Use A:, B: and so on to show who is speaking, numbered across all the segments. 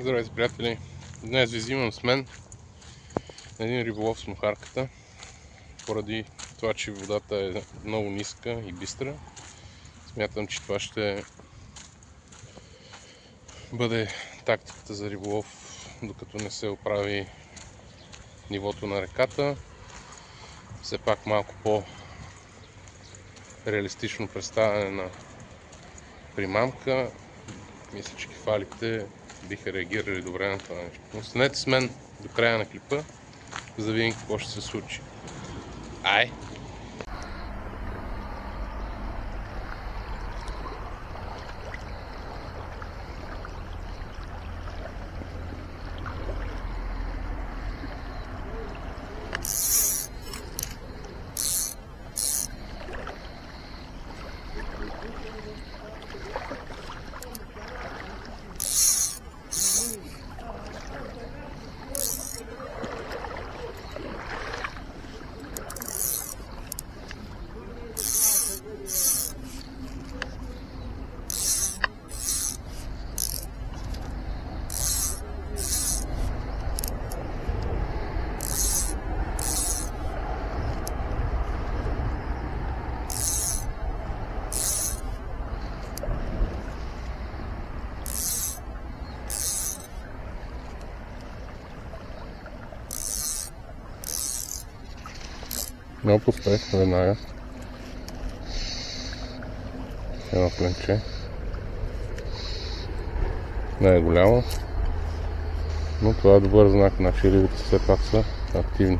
A: Здравейте, приятели! Днес ви взимам с мен един риболов с мухарката, поради това, че водата е много ниска и бистра. Смятам, че това ще бъде тактиката за риболов, докато не се оправи нивото на реката. Все пак малко по-реалистично представяне на примамка. Мисля, че кефалите биха реагирали добре на това нещо. Останете с мен до края на клипа, за да видим какво ще се случи. Ай! Много пускай веднага. Едно кленче. Не е голямо, но това е добър знак, значи рибите все пак са активни.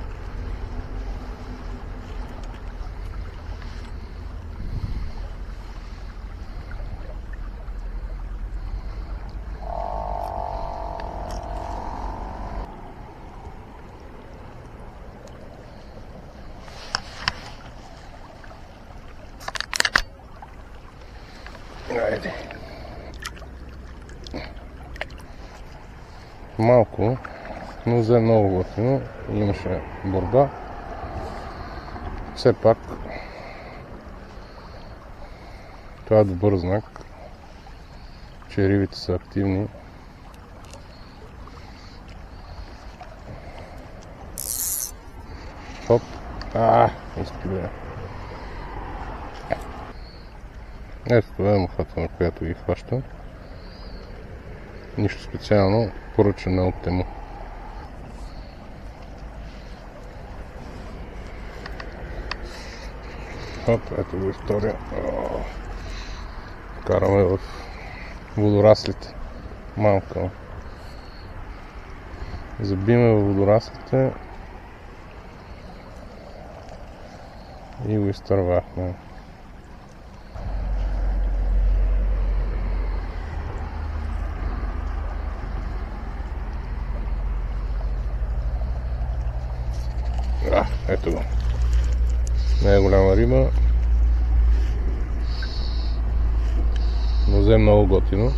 A: Айде. Малко, но взе много готино. Имаше борба. Все пак това е добър знак, че рибите са активни. Хоп. Изпиле. Ето това е мухата, на която ги хваща. Нищо специално, поръчане от Тему. Хоп, ето го и втория. Караме в водораслите. Малка. Забиме в водораслите и го изтървахме. Ето го. Не е голяма риба, но взе много готино.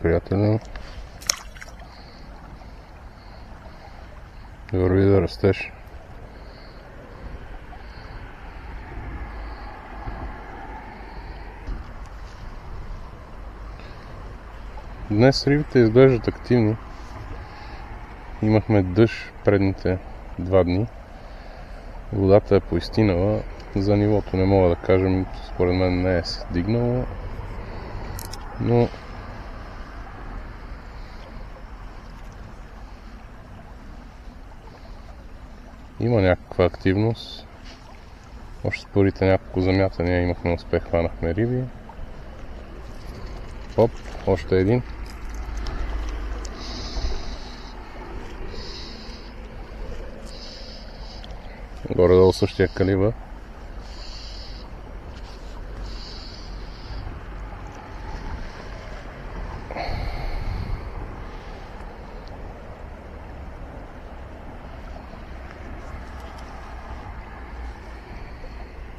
A: Приятелю, върви да растеш. Днес рибите изглеждат активни. Имахме дъжд предните 2 дни. Водата е поизстинала. За нивото не мога да кажем, според мен не е се дигнала, но има някаква активност. Още спорите няколко замятания имахме успех, хванахме риби. Оп, още един. Горе-долу същия калибър.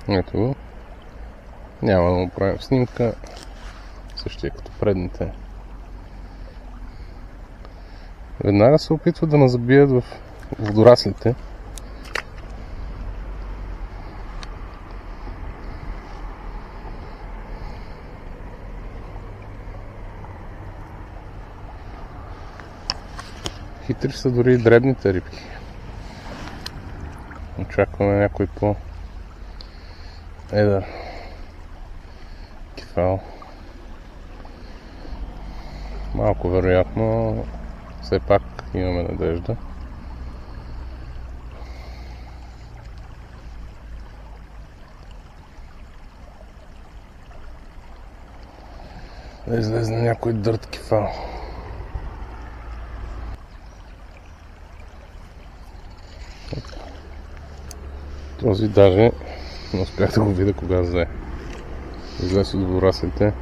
A: Ето го. Няма да му правим снимка. Същия като предните. Веднага се опитват да назабият в водораслите. Хитри са дори и дребните рибки. Очакваме някой по-едър кефал. Малко вероятно, все пак имаме надежда. Да излезе някой дърт кефал. Този даже не успях да го видя кога взе. Излез от водораслите.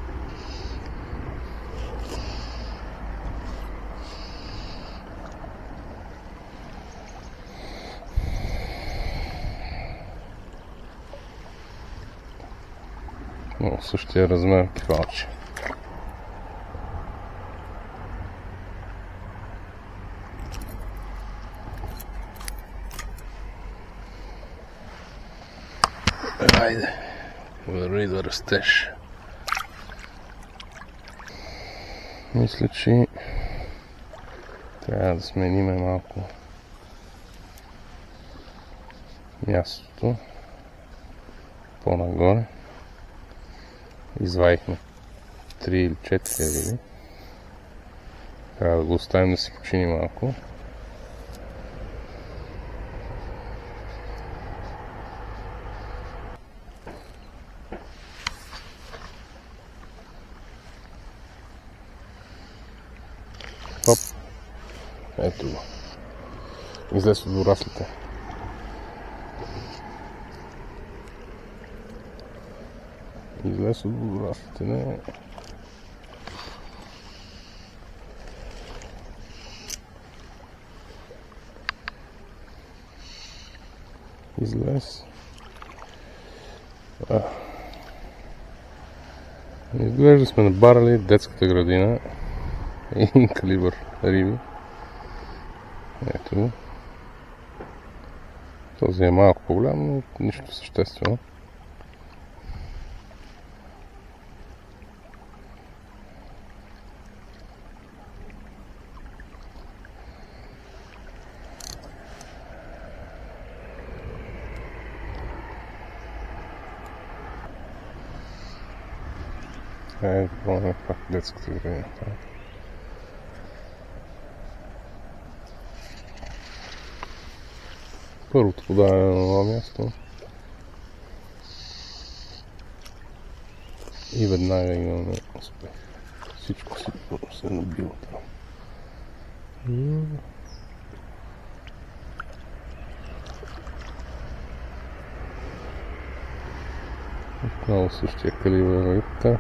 A: Но същия размер кефалче. Хайде, върви да растеш. Мисля, че трябва да сменим малко мястото по-нагоре. Извадихме 3 или 4 риби. Трябва да го оставим да си почини малко. Хоп! Ето го. Излез от водораслите. Излез от водораслите, не. Излез. Изглежда сме набарали детската градина. Един калибър риби. Ето. Този е малко по-голям, но нищо съществено. Това е пак детската градина. Първото подаване на това място. И веднага имаме успех. Всичко си се е набило там. Отново същия калибър рибка.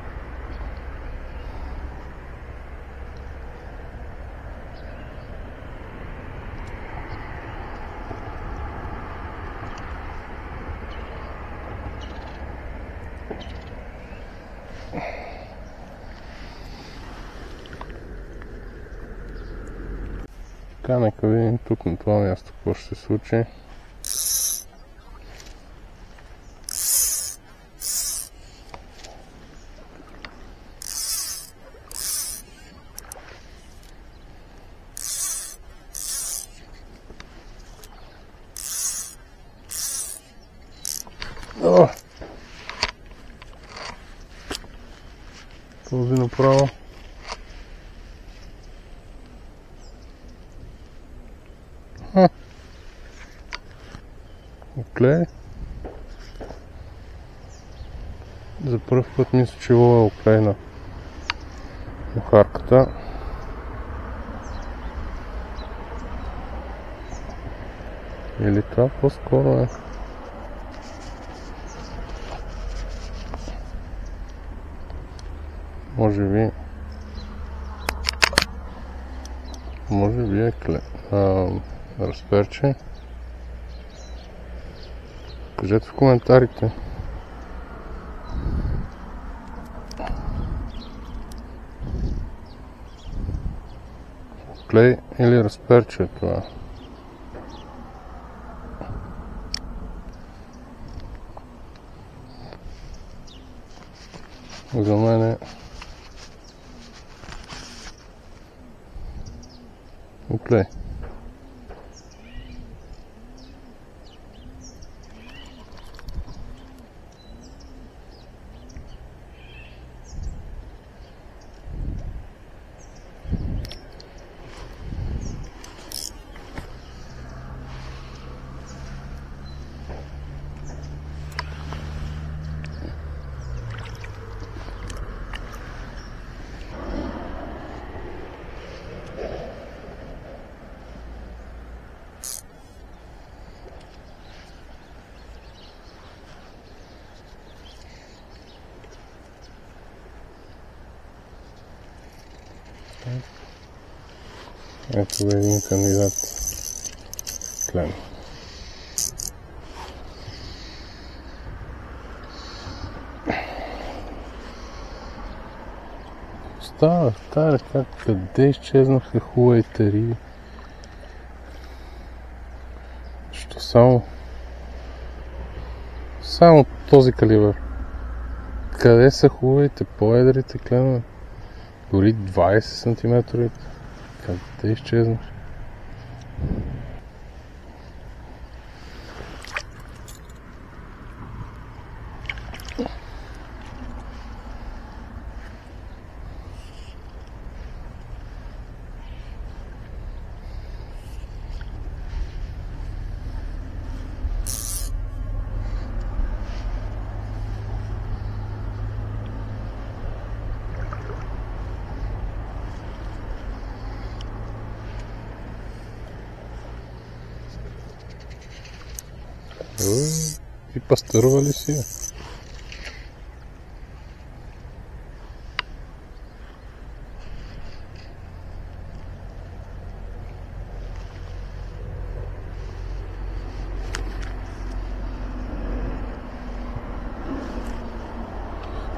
A: Така, нека видим тук на това място какво ще се случи. Този направо. Оклей. За първ път мисля, че ловя оклей на мухарката. Или това по-скоро е. Може би е разперче. Кажете в коментарите клей или разперче това. За мен е клей. Ето е един кандидат клем. Става в тази ръка, къде изчезнаха хубавите риби? Що само този калибър. Къде са хубавите, по-едрите клемове? Дори 20 см. Къде изчезнаш? И пастърва ли си?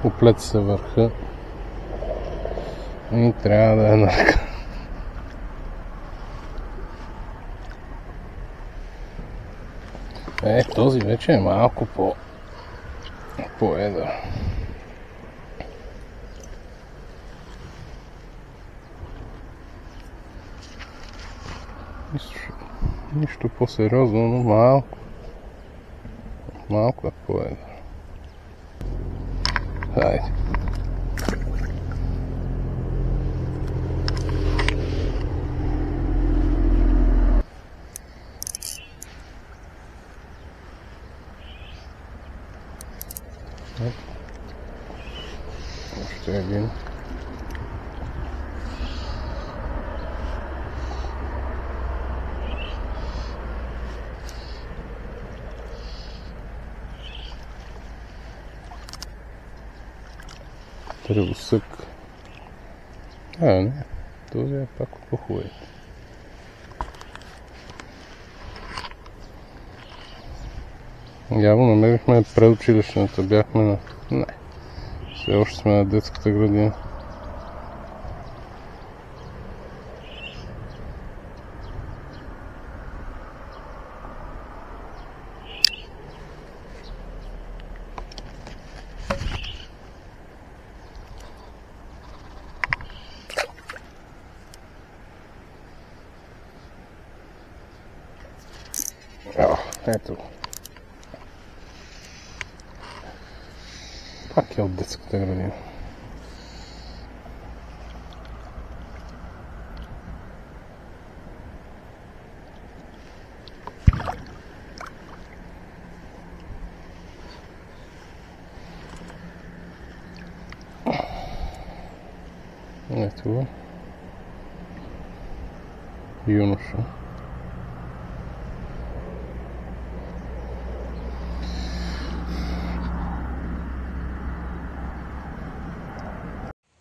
A: Оплет се върха и трябва да е на ръка. Този вече е малко по-едър. Нищо по-сериозно, но малко е по-едър. Хайде. Още един. Тревосък. Не. Този е пак от по-хубавите. Явно намерихме предучилищната. Бяхме на... Не. Все още сме на детската градина. Ето. Пак е от детската градина. Ето го. Юноша.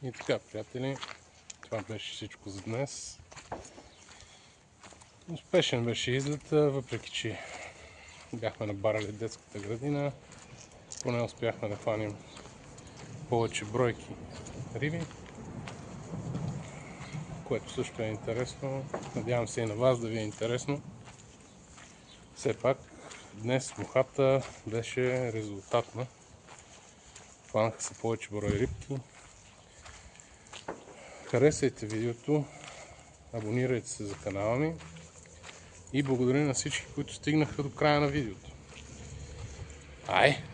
A: И така, приятели, това беше всичко за днес. Успешен беше излета, въпреки че бяхме набарали детската градина. Поне успяхме да хванем повече бройки риби. което също е интересно. Надявам се и на вас да ви е интересно. Все пак днес мухата беше резултатна. Хванаха се повече брой рибки. Харесайте видеото, абонирайте се за канала ми и благодаря на всички, които стигнаха до края на видеото. Ай!